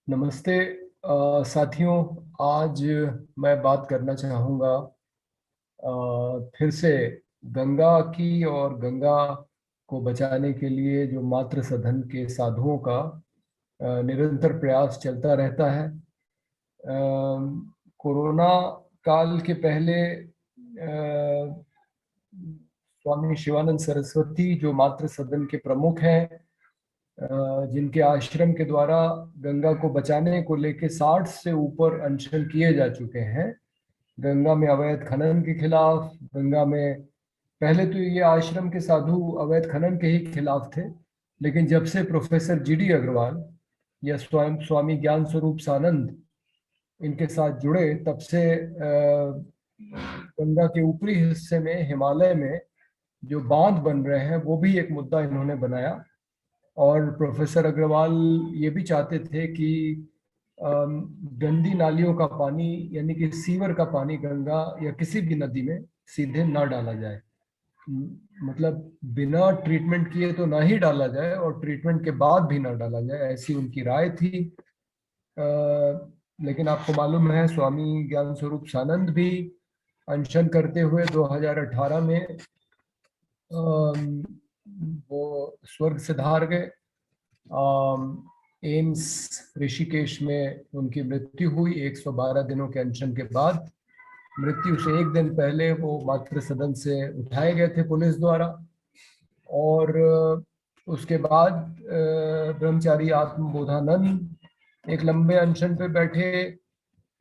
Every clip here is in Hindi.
नमस्ते साथियों। आज मैं बात करना चाहूँगा फिर से गंगा की, और गंगा को बचाने के लिए जो मातृ सदन के साधुओं का निरंतर प्रयास चलता रहता है। कोरोना काल के पहले स्वामी शिवानंद सरस्वती जो मातृ सदन के प्रमुख हैं, जिनके आश्रम के द्वारा गंगा को बचाने को लेके 60 से ऊपर अनशन किए जा चुके हैं। गंगा में अवैध खनन के खिलाफ, गंगा में पहले तो ये आश्रम के साधु अवैध खनन के ही खिलाफ थे, लेकिन जब से प्रोफेसर जीडी अग्रवाल या स्वयं स्वामी ज्ञान स्वरूप सानंद इनके साथ जुड़े, तब से गंगा के ऊपरी हिस्से में हिमालय में जो बांध बन रहे हैं वो भी एक मुद्दा इन्होंने बनाया। और प्रोफेसर अग्रवाल ये भी चाहते थे कि गंदी नालियों का पानी, यानी कि सीवर का पानी, गंगा या किसी भी नदी में सीधे ना डाला जाए। मतलब बिना ट्रीटमेंट किए तो ना ही डाला जाए, और ट्रीटमेंट के बाद भी ना डाला जाए, ऐसी उनकी राय थी। लेकिन आपको मालूम है, स्वामी ज्ञान स्वरूप सानंद भी अनशन करते हुए 2018 में वो स्वर्ग से धार गए। एम्स ऋषिकेश में उनकी मृत्यु हुई 112 दिनों के अनशन के बाद। मृत्यु से एक दिन पहले वो मातृ सदन से उठाए गए थे पुलिस द्वारा। और उसके बाद ब्रह्मचारी आत्मबोधानंद एक लंबे अनशन पे बैठे।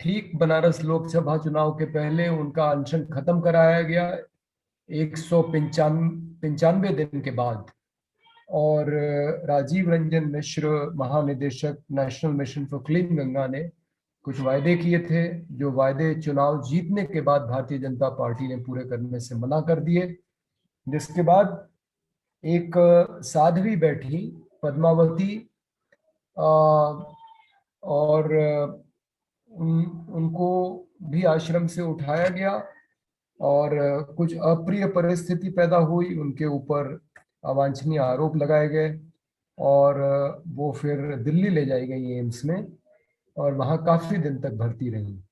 ठीक बनारस लोकसभा चुनाव के पहले उनका अनशन खत्म कराया गया 195 दिन के बाद। और राजीव रंजन मिश्र, महानिदेशक national mission for clean Ganga, ने कुछ वायदे किए थे, जो वायदे चुनाव जीतने के बाद भारतीय जनता पार्टी ने पूरे करने से मना कर दिए। जिसके बाद एक साध्वी बैठी, पद्मावती, और उनको भी आश्रम से उठाया गया। और कुछ अप्रिय परिस्थिति पैदा हुई, उनके ऊपर अवांछनीय आरोप लगाए गए, और वो फिर दिल्ली ले जाई गई एम्स में, और वहां काफी दिन तक भर्ती रही।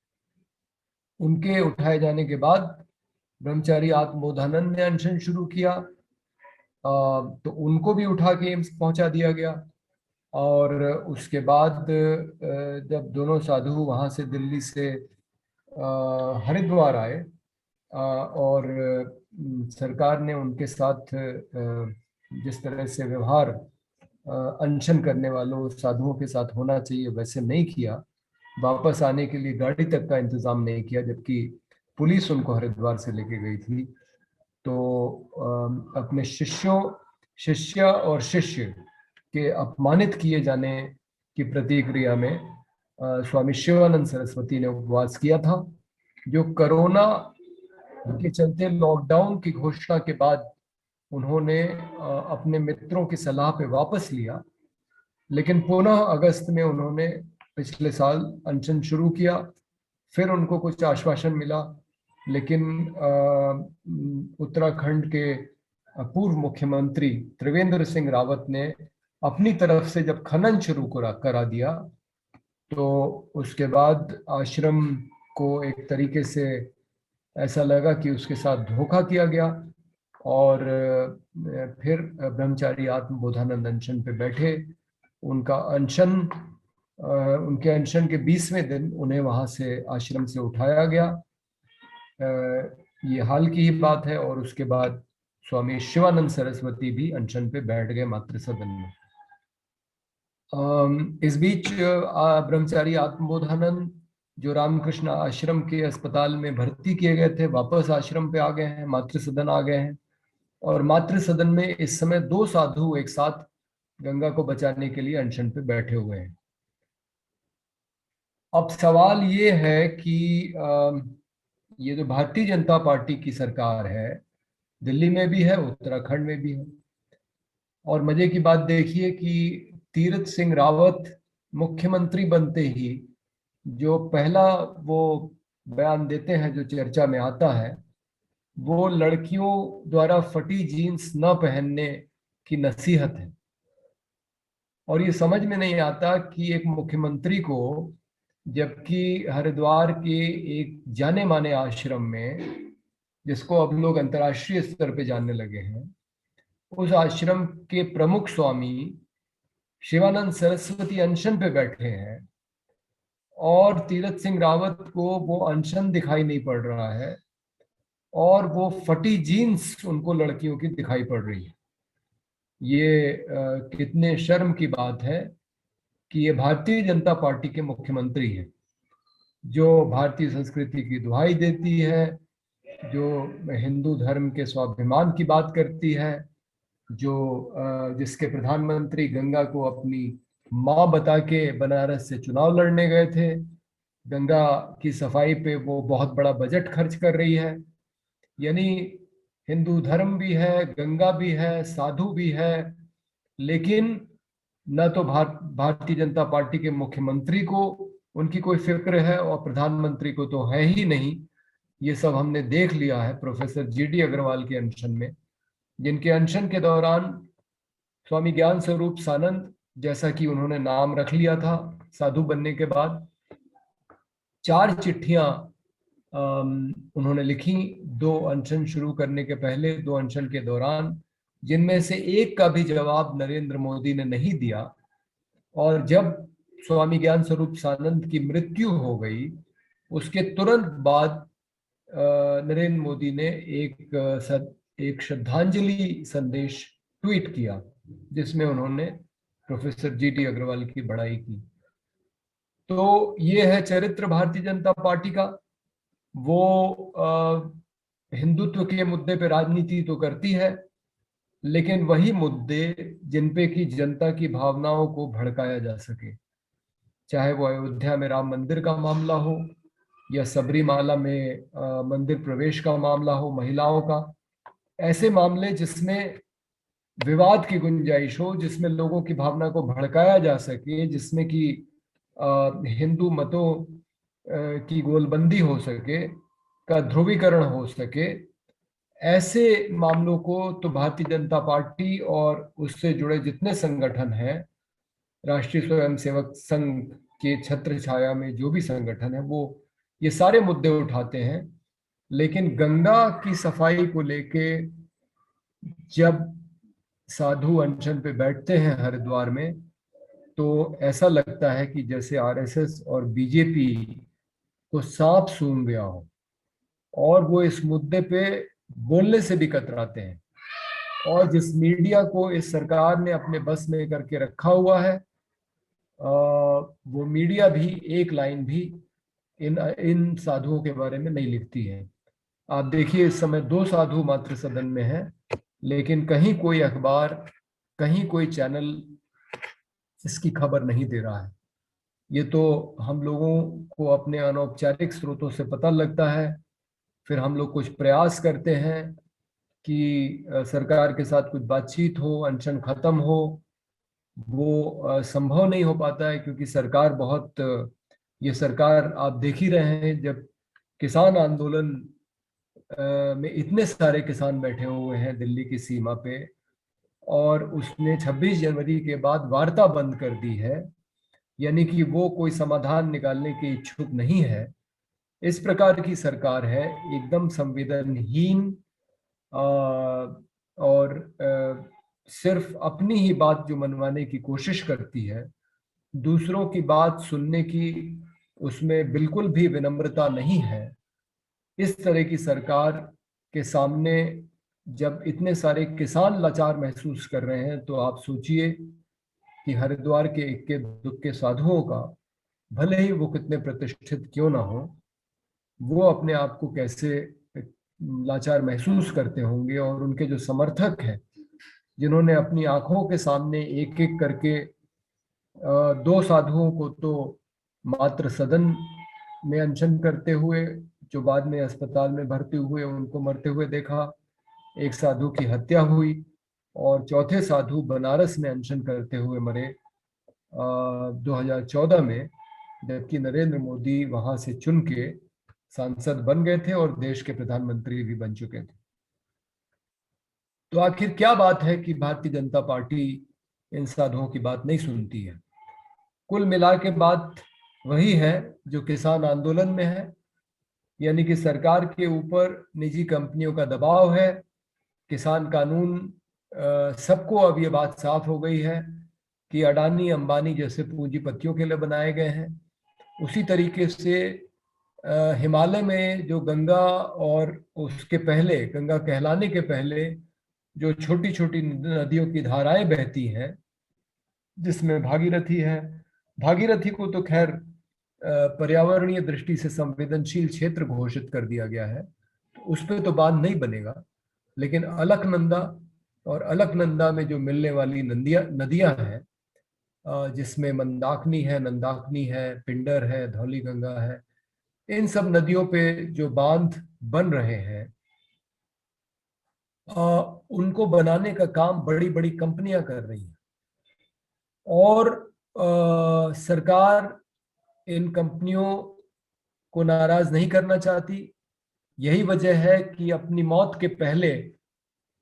उनके उठाए जाने के बाद ब्रह्मचारी आत्मबोधानंद ने अनशन शुरू किया। तो उनको भी उठा के एम्स पहुंचा दिया गया। और उसके बाद जब दोनों साधु वहां से दिल्ली से हरिद्वार आए, और सरकार ने उनके साथ जिस तरह से व्यवहार अनशन करने वालों साधुओं के साथ होना चाहिए वैसे नहीं किया, वापस आने के लिए गाड़ी तक का इंतजाम नहीं किया, जबकि पुलिस उनको हरिद्वार से लेके गई थी। तो अपने शिष्य और शिष्य के अपमानित किए जाने की प्रतिक्रिया में स्वामी शिवानंद सरस्वती ने उपवास किया था, जो कोरोना के चलते लॉकडाउन की घोषणा के बाद उन्होंने अपने मित्रों की सलाह पे वापस लिया। लेकिन पुनः अगस्त में उन्होंने पिछले साल अनशन शुरू किया। फिर उनको कुछ आश्वासन मिला, लेकिन उत्तराखंड के पूर्व मुख्यमंत्री त्रिवेंद्र सिंह रावत ने अपनी तरफ से जब खनन शुरू करा दिया, तो उसके बाद आश्रम को एक तरीके से ऐसा लगा कि उसके साथ धोखा किया गया। और फिर ब्रह्मचारी आत्मबोधानंद अनशन पे बैठे। उनका अनशन उनके अनशन के 20वें दिन उन्हें वहां से आश्रम से उठाया गया। ये हाल की ही बात है। और उसके बाद स्वामी शिवानंद सरस्वती भी अनशन पे बैठ गए मातृ सदन में। इस बीच ब्रह्मचारी आत्मबोधानंद, जो रामकृष्ण आश्रम के अस्पताल में भर्ती किए गए थे, वापस आश्रम पे आ गए हैं, मातृ सदन आ गए हैं। और मातृ सदन में इस समय दो साधु एक साथ गंगा को बचाने के लिए अनशन पे बैठे हुए हैं। अब सवाल ये है कि ये जो भारतीय जनता पार्टी की सरकार है, दिल्ली में भी है, उत्तराखंड में भी है। और मजे की बात देखिए कि तीरथ सिंह रावत मुख्यमंत्री बनते ही जो पहला वो बयान देते हैं जो चर्चा में आता है, वो लड़कियों द्वारा फटी जीन्स न पहनने की नसीहत है। और ये समझ में नहीं आता कि एक मुख्यमंत्री को, जबकि हरिद्वार के एक जाने माने आश्रम में, जिसको अब लोग अंतर्राष्ट्रीय स्तर पे जानने लगे हैं, उस आश्रम के प्रमुख स्वामी शिवानंद सरस्वती अनशन पे बैठे हैं और तीरथ सिंह रावत को वो अनशन दिखाई नहीं पड़ रहा है, और वो फटी जीन्स उनको लड़कियों की दिखाई पड़ रही है। ये कितने शर्म की बात है कि ये भारतीय जनता पार्टी के मुख्यमंत्री हैं, जो भारतीय संस्कृति की दुहाई देती है, जो हिंदू धर्म के स्वाभिमान की बात करती है, जो जिसके प्रधानमंत्री गंगा को अपनी माँ बता के बनारस से चुनाव लड़ने गए थे। गंगा की सफाई पे वो बहुत बड़ा बजट खर्च कर रही है। यानी हिंदू धर्म भी है, गंगा भी है, साधु भी है, लेकिन न तो भारतीय जनता पार्टी के मुख्यमंत्री को उनकी कोई फिक्र है, और प्रधानमंत्री को तो है ही नहीं। ये सब हमने देख लिया है प्रोफेसर जीडी अग्रवाल के अनशन में, जिनके अनशन के दौरान स्वामी ज्ञान स्वरूप सानंद, जैसा कि उन्होंने नाम रख लिया था साधु बनने के बाद, 4 चिट्ठियां उन्होंने लिखी, 2 अनशन शुरू करने के पहले, 2 अनशन के दौरान, जिनमें से एक का भी जवाब नरेंद्र मोदी ने नहीं दिया। और जब स्वामी ज्ञान स्वरूप सानंद की मृत्यु हो गई, उसके तुरंत बाद नरेंद्र मोदी ने एक श्रद्धांजलि संदेश ट्वीट किया, जिसमें उन्होंने प्रोफेसर जीडी अग्रवाल की बड़ाई की। तो ये है चरित्र भारतीय जनता पार्टी का। वो हिंदुत्व के मुद्दे पे राजनीति तो करती है, लेकिन वही मुद्दे जिनपे की जनता की भावनाओं को भड़काया जा सके, चाहे वो अयोध्या में राम मंदिर का मामला हो, या सबरीमाला में मंदिर प्रवेश का मामला हो, महिलाओं का, ऐसे मामले जिसमें विवाद की गुंजाइश हो, जिसमें लोगों की भावना को भड़काया जा सके, जिसमें कि हिंदू मतों की गोलबंदी हो सके, का ध्रुवीकरण हो सके, ऐसे मामलों को तो भारतीय जनता पार्टी और उससे जुड़े जितने संगठन हैं, राष्ट्रीय स्वयंसेवक संघ के छत्र छाया में जो भी संगठन है, वो ये सारे मुद्दे उठाते हैं। लेकिन गंगा की सफाई को लेके जब साधु अनशन पे बैठते हैं हरिद्वार में, तो ऐसा लगता है कि जैसे आरएसएस और बीजेपी को सांप सूंघ गया हो, और वो इस मुद्दे पे बोलने से भी कतराते हैं। और जिस मीडिया को इस सरकार ने अपने बस में करके रखा हुआ है, वो मीडिया भी एक लाइन भी इन इन साधुओं के बारे में नहीं लिखती है। आप देखिए, इस समय 2 साधु मात्र सदन में हैं, लेकिन कहीं कोई अखबार, कहीं कोई चैनल इसकी खबर नहीं दे रहा है। ये तो हम लोगों को अपने अनौपचारिक स्रोतों से पता लगता है, फिर हम लोग कुछ प्रयास करते हैं कि सरकार के साथ कुछ बातचीत हो, अनशन खत्म हो। वो संभव नहीं हो पाता है, क्योंकि सरकार बहुत, ये सरकार आप देख ही रहे हैं, जब किसान आंदोलन में इतने सारे किसान बैठे हुए हैं दिल्ली की सीमा पे, और उसने 26 जनवरी के बाद वार्ता बंद कर दी है, यानी कि वो कोई समाधान निकालने के इच्छुक नहीं है। इस प्रकार की सरकार है, एकदम संवेदनहीन, और सिर्फ अपनी ही बात जो मनवाने की कोशिश करती है, दूसरों की बात सुनने की उसमें बिल्कुल भी विनम्रता नहीं है। इस तरह की सरकार के सामने जब इतने सारे किसान लाचार महसूस कर रहे हैं, तो आप सोचिए कि हरिद्वार के इक्के दुक्के साधुओं का, भले ही वो कितने प्रतिष्ठित क्यों ना हो, वो अपने आप को कैसे लाचार महसूस करते होंगे। और उनके जो समर्थक हैं, जिन्होंने अपनी आंखों के सामने एक एक करके 2 साधुओं को तो मात्र सदन में अनशन करते हुए, जो बाद में अस्पताल में भर्ती हुए, उनको मरते हुए देखा, एक साधु की हत्या हुई, और चौथे साधु बनारस में अनशन करते हुए मरे 2014 में, जबकि नरेंद्र मोदी वहां से चुन के सांसद बन गए थे और देश के प्रधानमंत्री भी बन चुके थे। तो आखिर क्या बात है कि भारतीय जनता पार्टी इन साधुओं की बात नहीं सुनती है। कुल मिला के बात वही है जो किसान आंदोलन में है, यानी कि सरकार के ऊपर निजी कंपनियों का दबाव है। किसान कानून, सबको अब ये बात साफ हो गई है कि अडानी अंबानी जैसे पूंजीपतियों के लिए बनाए गए हैं। उसी तरीके से हिमालय में जो गंगा और उसके पहले, गंगा कहलाने के पहले जो छोटी छोटी नदियों की धाराएं बहती हैं, जिसमें भागीरथी है, भागीरथी को तो खैर पर्यावरणीय दृष्टि से संवेदनशील क्षेत्र घोषित कर दिया गया है, तो उस पर तो बांध नहीं बनेगा। लेकिन अलकनंदा और अलकनंदा में जो मिलने वाली नदियां हैं, जिसमें मंदाकिनी है, नंदाकिनी है, पिंडर है, धौली गंगा है, इन सब नदियों पे जो बांध बन रहे हैं, उनको बनाने का काम बड़ी बड़ी कंपनियां कर रही हैं। और सरकार इन कंपनियों को नाराज नहीं करना चाहती। यही वजह है कि अपनी मौत के पहले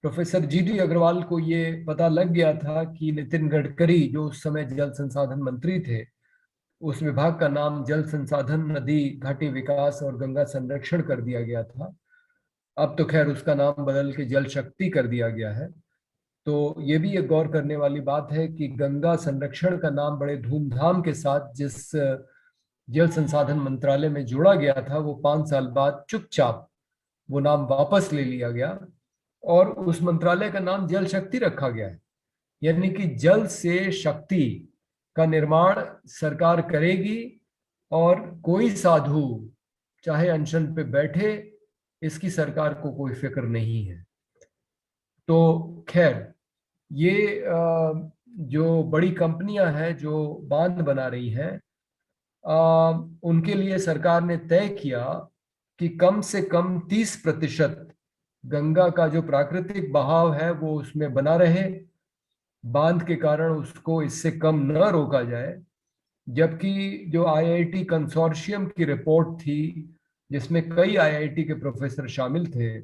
प्रोफेसर जीडी अग्रवाल को ये पता लग गया था कि नितिन गडकरी, जो उस समय जल संसाधन मंत्री थे, उस विभाग का नाम जल संसाधन, नदी घाटी विकास और गंगा संरक्षण कर दिया गया था। अब तो खैर उसका नाम बदल के जल शक्ति कर दिया गया है। तो ये भी एक गौर करने वाली बात है कि गंगा संरक्षण का नाम बड़े धूमधाम के साथ जिस जल संसाधन मंत्रालय में जोड़ा गया था, वो 5 साल बाद चुपचाप वो नाम वापस ले लिया गया और उस मंत्रालय का नाम जल शक्ति रखा गया है। यानी कि जल से शक्ति का निर्माण सरकार करेगी और कोई साधु चाहे अनशन पे बैठे, इसकी सरकार को कोई फिक्र नहीं है। तो खैर, ये जो बड़ी कंपनियां हैं जो बांध बना रही हैं, उनके लिए सरकार ने तय किया कि कम से कम 30% गंगा का जो प्राकृतिक बहाव है वो उसमें बना रहे, बांध के कारण उसको इससे कम न रोका जाए। जबकि जो आईआईटी कंसोर्शियम की रिपोर्ट थी, जिसमें कई आईआईटी के प्रोफेसर शामिल थे,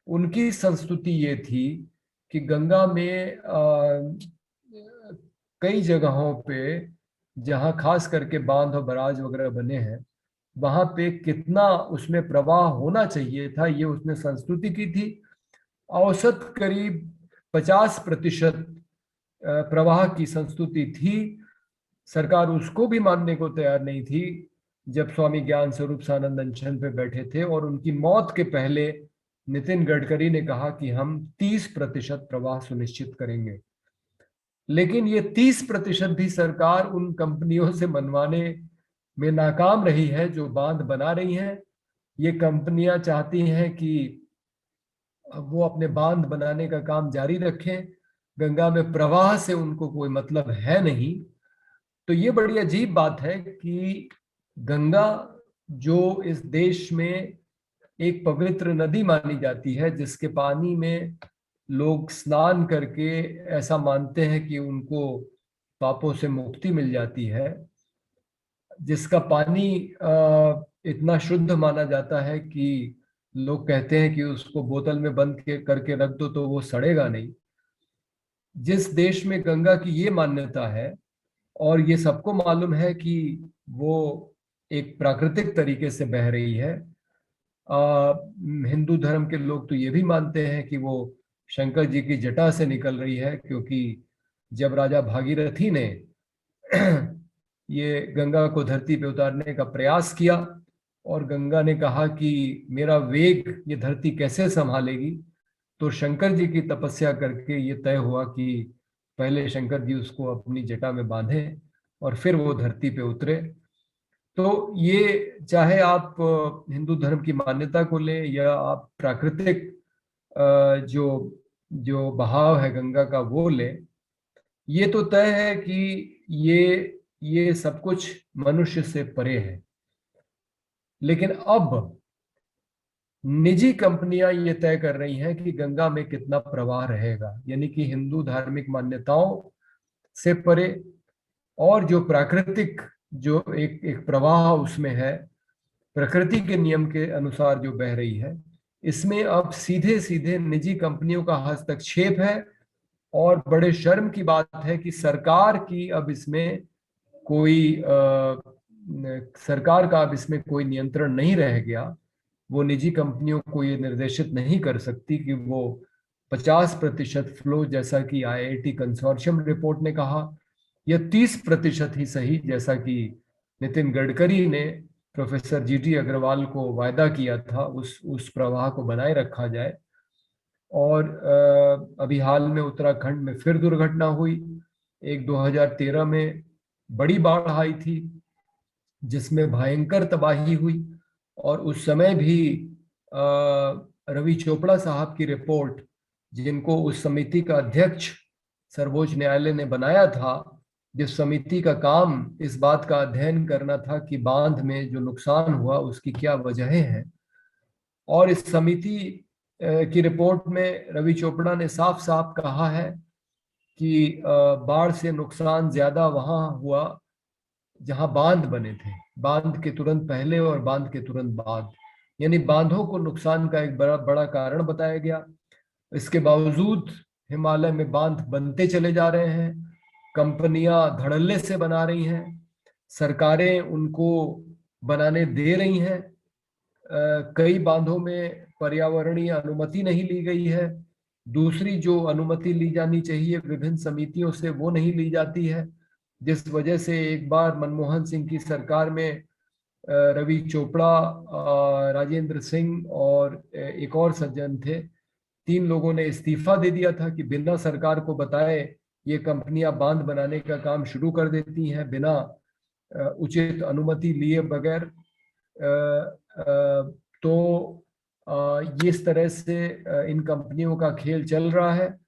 उनकी संस्तुति ये थी कि गंगा में कई जगहों पे जहां खास करके बांध और बराज वगैरह बने हैं, वहां पे कितना उसमें प्रवाह होना चाहिए था, ये उसने संस्तुति की थी। औसत करीब 50% प्रवाह की संस्तुति थी। सरकार उसको भी मानने को तैयार नहीं थी जब स्वामी ज्ञान स्वरूप सानंद अनशन पे बैठे थे और उनकी मौत के पहले नितिन गडकरी ने कहा कि हम 30% प्रवाह सुनिश्चित करेंगे। लेकिन ये 30% भी सरकार उन कंपनियों से मनवाने में नाकाम रही है जो बांध बना रही हैं। ये कंपनियां चाहती हैं कि वो अपने बांध बनाने का काम जारी रखें, गंगा में प्रवाह से उनको कोई मतलब है नहीं। तो ये बड़ी अजीब बात है कि गंगा, जो इस देश में एक पवित्र नदी मानी जाती है, जिसके पानी में लोग स्नान करके ऐसा मानते हैं कि उनको पापों से मुक्ति मिल जाती है, जिसका पानी इतना शुद्ध माना जाता है कि लोग कहते हैं कि उसको बोतल में बंद करके रख दो तो वो सड़ेगा नहीं। जिस देश में गंगा की ये मान्यता है और ये सबको मालूम है कि वो एक प्राकृतिक तरीके से बह रही है, हिंदू धर्म के लोग तो ये भी मानते हैं कि वो शंकर जी की जटा से निकल रही है, क्योंकि जब राजा भागीरथी ने ये गंगा को धरती पे उतारने का प्रयास किया और गंगा ने कहा कि मेरा वेग ये धरती कैसे संभालेगी, तो शंकर जी की तपस्या करके ये तय हुआ कि पहले शंकर जी उसको अपनी जटा में बांधे और फिर वो धरती पे उतरे। तो ये चाहे आप हिंदू धर्म की मान्यता को लें या आप प्राकृतिक जो जो बहाव है गंगा का वो लें, ये तो तय है कि ये सब कुछ मनुष्य से परे है। लेकिन अब निजी कंपनियां ये तय कर रही हैं कि गंगा में कितना प्रवाह रहेगा, यानी कि हिंदू धार्मिक मान्यताओं से परे और जो प्राकृतिक जो एक प्रवाह उसमें है, प्रकृति के नियम के अनुसार जो बह रही है, इसमें अब सीधे सीधे निजी कंपनियों का हस्तक्षेप है और बड़े शर्म की बात है कि सरकार की अब इसमें कोई सरकार का अब इसमें कोई नियंत्रण नहीं रह गया। वो निजी कंपनियों को ये निर्देशित नहीं कर सकती कि वो 50% फ्लो, जैसा कि आईआईटी कंसोर्शियम रिपोर्ट ने कहा, या 30% ही सही, जैसा कि नितिन गडकरी ने प्रोफेसर जीटी अग्रवाल को वायदा किया था, उस प्रवाह को बनाए रखा जाए। और अभी हाल में उत्तराखंड में फिर दुर्घटना हुई। एक 2013 में बड़ी बाढ़ आई थी जिसमें भयंकर तबाही हुई, और उस समय भी रवि चोपड़ा साहब की रिपोर्ट, जिनको उस समिति का अध्यक्ष सर्वोच्च न्यायालय ने बनाया था, जिस समिति का काम इस बात का अध्ययन करना था कि बांध में जो नुकसान हुआ उसकी क्या वजहें हैं, और इस समिति की रिपोर्ट में रवि चोपड़ा ने साफ साफ कहा है कि बाढ़ से नुकसान ज्यादा वहां हुआ जहां बांध बने थे, बांध के तुरंत पहले और बांध के तुरंत बाद, यानी बांधों को नुकसान का एक बड़ा बड़ा कारण बताया गया। इसके बावजूद हिमालय में बांध बनते चले जा रहे हैं, कंपनियां धड़ल्ले से बना रही हैं, सरकारें उनको बनाने दे रही हैं। कई बांधों में पर्यावरणीय अनुमति नहीं ली गई है, दूसरी जो अनुमति ली जानी चाहिए विभिन्न समितियों से वो नहीं ली जाती है, जिस वजह से एक बार मनमोहन सिंह की सरकार में रवि चोपड़ा, राजेंद्र सिंह और एक और सज्जन थे, 3 लोगों ने इस्तीफा दे दिया था कि बिना सरकार को बताए ये कंपनियां बांध बनाने का काम शुरू कर देती हैं, बिना उचित अनुमति लिए बगैर। तो ये इस तरह से इन कंपनियों का खेल चल रहा है,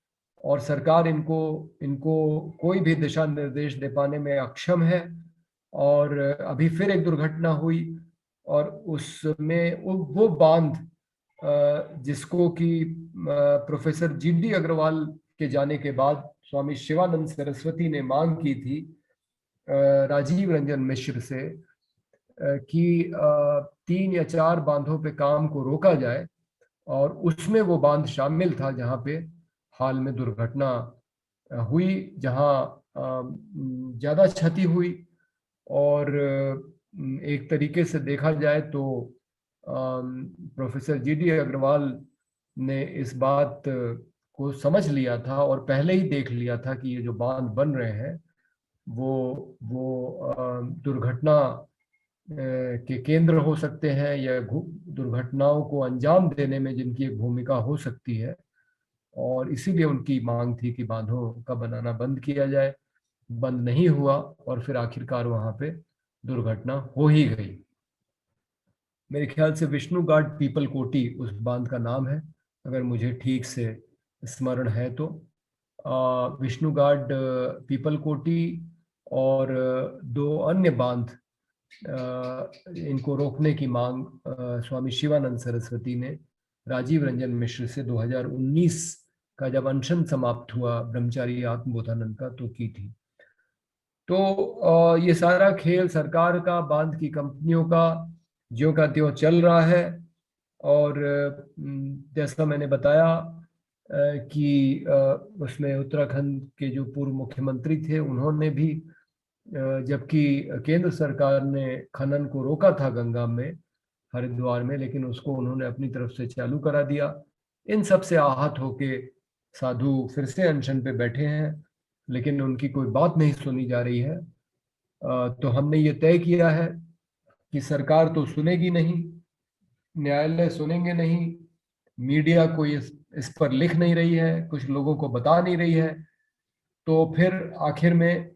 और सरकार इनको इनको कोई भी दिशा निर्देश दे पाने में अक्षम है। और अभी फिर एक दुर्घटना हुई, और उसमें वो बांध जिसको कि प्रोफेसर जीडी अग्रवाल के जाने के बाद स्वामी शिवानंद सरस्वती ने मांग की थी राजीव रंजन मिश्र से कि 3 या 4 बांधों पे काम को रोका जाए, और उसमें वो बांध शामिल था जहां पे हाल में दुर्घटना हुई, जहां ज्यादा क्षति हुई। और एक तरीके से देखा जाए तो प्रोफेसर जीडी अग्रवाल ने इस बात को समझ लिया था और पहले ही देख लिया था कि ये जो बांध बन रहे हैं वो दुर्घटना के केंद्र हो सकते हैं, या दुर्घटनाओं को अंजाम देने में जिनकी एक भूमिका हो सकती है। और इसीलिए उनकी मांग थी कि बांधों का बनाना बंद किया जाए। बंद नहीं हुआ, और फिर आखिरकार वहां पे दुर्घटना हो ही गई। मेरे ख्याल से विष्णु घाट पीपल कोटी उस बांध का नाम है, अगर मुझे ठीक से स्मरण है तो। विष्णु घाट पीपल कोटी और 2 अन्य बांध, इनको रोकने की मांग स्वामी शिवानंद सरस्वती ने राजीव रंजन मिश्र से 2019 का जब अनशन समाप्त हुआ ब्रह्मचारी आत्मबोधानंद का, तो की थी। तो ये सारा खेल सरकार का, बांध की कंपनियों का ज्यों का त्यों चल रहा है। और जैसा मैंने बताया कि उसमें उत्तराखंड के जो पूर्व मुख्यमंत्री थे उन्होंने भी, जबकि केंद्र सरकार ने खनन को रोका था गंगा में, हरिद्वार में, लेकिन उसको उन्होंने अपनी तरफ से चालू करा दिया। इन सब से आहत होके साधु फिर से अनशन पे बैठे हैं, लेकिन उनकी कोई बात नहीं सुनी जा रही है। तो हमने ये तय किया है कि सरकार तो सुनेगी नहीं, न्यायालय सुनेंगे नहीं, मीडिया कोई इस पर लिख नहीं रही है, कुछ लोगों को बता नहीं रही है, तो फिर आखिर में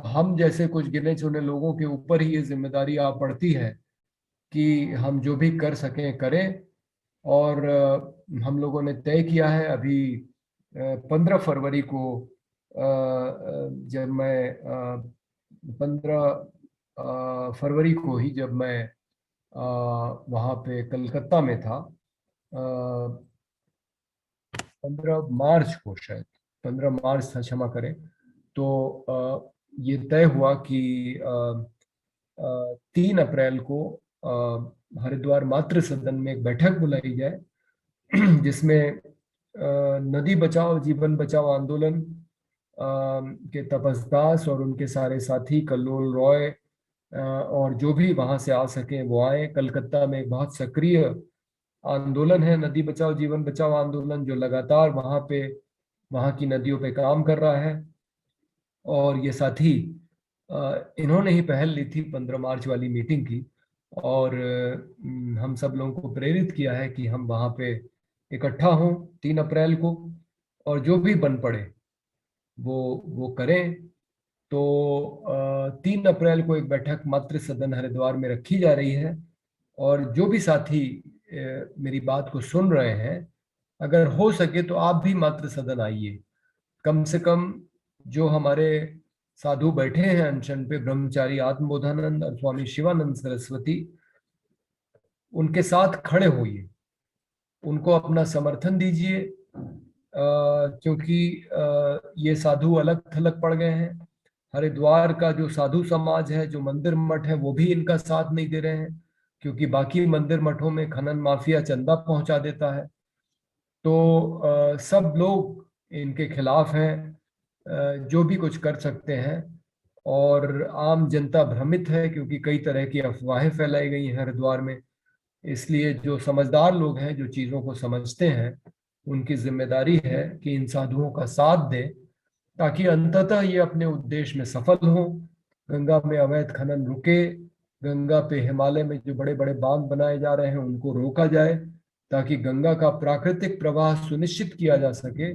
हम जैसे कुछ गिने चुने लोगों के ऊपर ही ये जिम्मेदारी आ पड़ती है कि हम जो भी कर सकें करें। और हम लोगों ने तय किया है अभी 15 फरवरी को, जब मैं 15 फरवरी को ही जब मैं वहाँ पे कलकत्ता में था, 15 मार्च को शायद, 15 मार्च था, क्षमा करें, तो ये तय हुआ कि 3 अप्रैल को हरिद्वार मातृ सदन में एक बैठक बुलाई जाए जिसमें नदी बचाओ जीवन बचाओ आंदोलन के तपसदास और उनके सारे साथी कल्लोल रॉय और जो भी वहां से आ सके वो आए। कलकत्ता में एक बहुत सक्रिय आंदोलन है नदी बचाओ जीवन बचाओ आंदोलन, जो लगातार वहां की नदियों पे काम कर रहा है। और ये साथी इन्होंने ही पहल ली थी 15 मार्च वाली मीटिंग की, और हम सब लोगों को प्रेरित किया है कि हम वहां पे इकट्ठा हों 3 अप्रैल को, और जो भी बन पड़े वो करें। तो 3 अप्रैल को एक बैठक मातृ सदन हरिद्वार में रखी जा रही है, और जो भी साथी मेरी बात को सुन रहे हैं, अगर हो सके तो आप भी मातृ सदन आइए। कम से कम जो हमारे साधु बैठे हैं अनशन पे, ब्रह्मचारी आत्मबोधानंद और स्वामी शिवानंद सरस्वती, उनके साथ खड़े होइए, उनको अपना समर्थन दीजिए, क्योंकि ये साधु अलग थलग पड़ गए हैं। हरिद्वार का जो साधु समाज है, जो मंदिर मठ है, वो भी इनका साथ नहीं दे रहे हैं, क्योंकि बाकी मंदिर मठों में खनन माफिया चंदा पहुंचा देता है। तो सब लोग इनके खिलाफ हैं, जो भी कुछ कर सकते हैं। और आम जनता भ्रमित है, क्योंकि कई तरह की अफवाहें फैलाई गई हैं हरिद्वार में। इसलिए जो समझदार लोग हैं, जो चीजों को समझते हैं, उनकी जिम्मेदारी है कि इन साधुओं का साथ दें, ताकि अंततः ये अपने उद्देश्य में सफल हों। गंगा में अवैध खनन रुके, गंगा पे हिमालय में जो बड़े बड़े बांध बनाए जा रहे हैं उनको रोका जाए, ताकि गंगा का प्राकृतिक प्रवाह सुनिश्चित किया जा सके,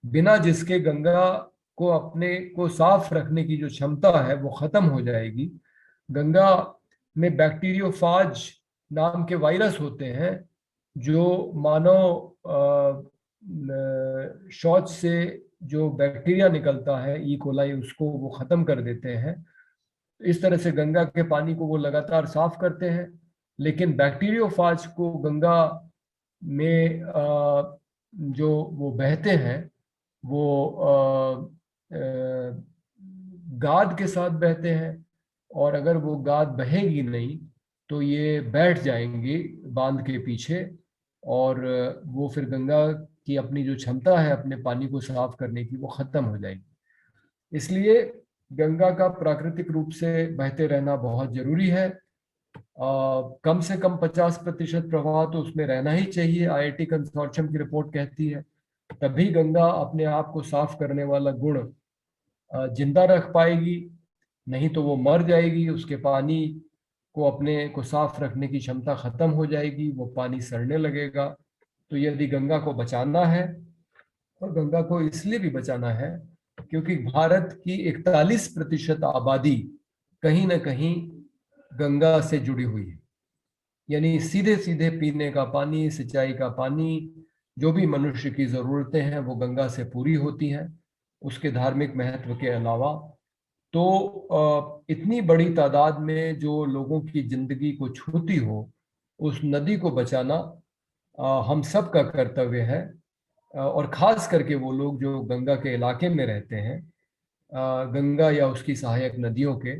बिना जिसके गंगा को अपने को साफ रखने की जो क्षमता है वो खत्म हो जाएगी। गंगा में बैक्टीरियोफाज नाम के वायरस होते हैं, जो मानव शौच से जो बैक्टीरिया निकलता है ई कोलाई, उसको वो खत्म कर देते हैं। इस तरह से गंगा के पानी को वो लगातार साफ करते हैं। लेकिन बैक्टीरियोफाज को गंगा में जो वो बहते हैं, वो गाद के साथ बहते हैं, और अगर वो गाद बहेगी नहीं तो ये बैठ जाएंगी बांध के पीछे, और वो फिर गंगा की अपनी जो क्षमता है अपने पानी को साफ करने की, वो खत्म हो जाएगी। इसलिए गंगा का प्राकृतिक रूप से बहते रहना बहुत जरूरी है। कम से कम 50% प्रवाह तो उसमें रहना ही चाहिए, आईआईटी कंसोर्शियम की रिपोर्ट कहती है। तभी गंगा अपने आप को साफ करने वाला गुण जिंदा रख पाएगी, नहीं तो वो मर जाएगी, उसके पानी को अपने को साफ रखने की क्षमता खत्म हो जाएगी, वो पानी सड़ने लगेगा। तो यदि गंगा को बचाना है, और गंगा को इसलिए भी बचाना है क्योंकि भारत की 41% आबादी कहीं ना कहीं गंगा से जुड़ी हुई है। यानी सीधे सीधे पीने का पानी, सिंचाई का पानी, जो भी मनुष्य की जरूरतें हैं वो गंगा से पूरी होती हैं, उसके धार्मिक महत्व के अलावा। तो इतनी बड़ी तादाद में जो लोगों की जिंदगी को छूती हो, उस नदी को बचाना हम सब का कर्तव्य है। और खास करके वो लोग जो गंगा के इलाके में रहते हैं, गंगा या उसकी सहायक नदियों के।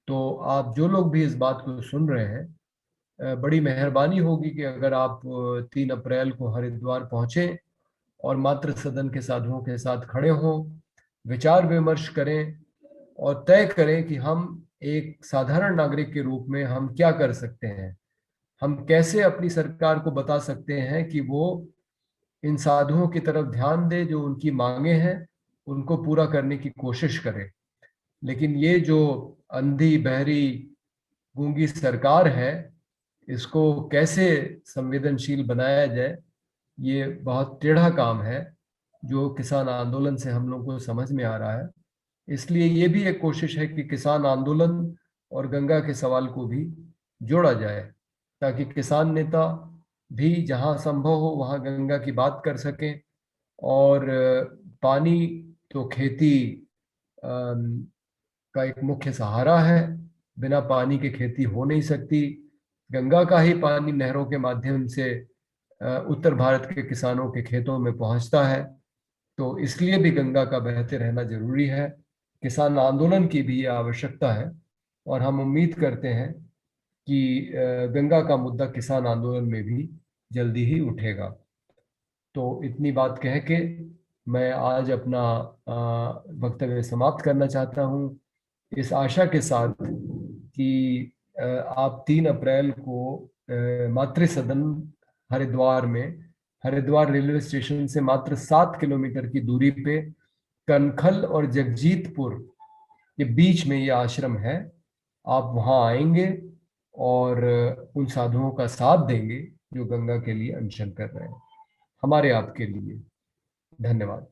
तो आप जो लोग भी इस बात को सुन रहे हैं, बड़ी मेहरबानी होगी कि अगर आप 3 अप्रैल को हरिद्वार पहुंचे और मातृ सदन के साधुओं के साथ खड़े हों, विचार विमर्श करें और तय करें कि हम एक साधारण नागरिक के रूप में हम क्या कर सकते हैं। हम कैसे अपनी सरकार को बता सकते हैं कि वो इन साधुओं की तरफ ध्यान दे, जो उनकी मांगे हैं उनको पूरा करने की कोशिश करे। लेकिन ये जो अंधी बहरी गूंगी सरकार है, इसको कैसे संवेदनशील बनाया जाए, ये बहुत टेढ़ा काम है, जो किसान आंदोलन से हम लोग को समझ में आ रहा है। इसलिए ये भी एक कोशिश है कि किसान आंदोलन और गंगा के सवाल को भी जोड़ा जाए, ताकि किसान नेता भी जहां संभव हो वहां गंगा की बात कर सकें। और पानी तो खेती का एक मुख्य सहारा है, बिना पानी के खेती हो नहीं सकती। गंगा का ही पानी नहरों के माध्यम से उत्तर भारत के किसानों के खेतों में पहुंचता है। तो इसलिए भी गंगा का बहते रहना जरूरी है। किसान आंदोलन की भी ये आवश्यकता है, और हम उम्मीद करते हैं कि गंगा का मुद्दा किसान आंदोलन में भी जल्दी ही उठेगा। तो इतनी बात कह के मैं आज अपना वक्तव्य समाप्त करना चाहता हूँ, इस आशा के साथ कि आप 3 अप्रैल को मातृ सदन हरिद्वार में, हरिद्वार रेलवे स्टेशन से मात्र 7 किलोमीटर की दूरी पे कनखल और जगजीतपुर के बीच में ये आश्रम है, आप वहां आएंगे और उन साधुओं का साथ देंगे जो गंगा के लिए अनशन कर रहे हैं, हमारे आपके लिए। धन्यवाद।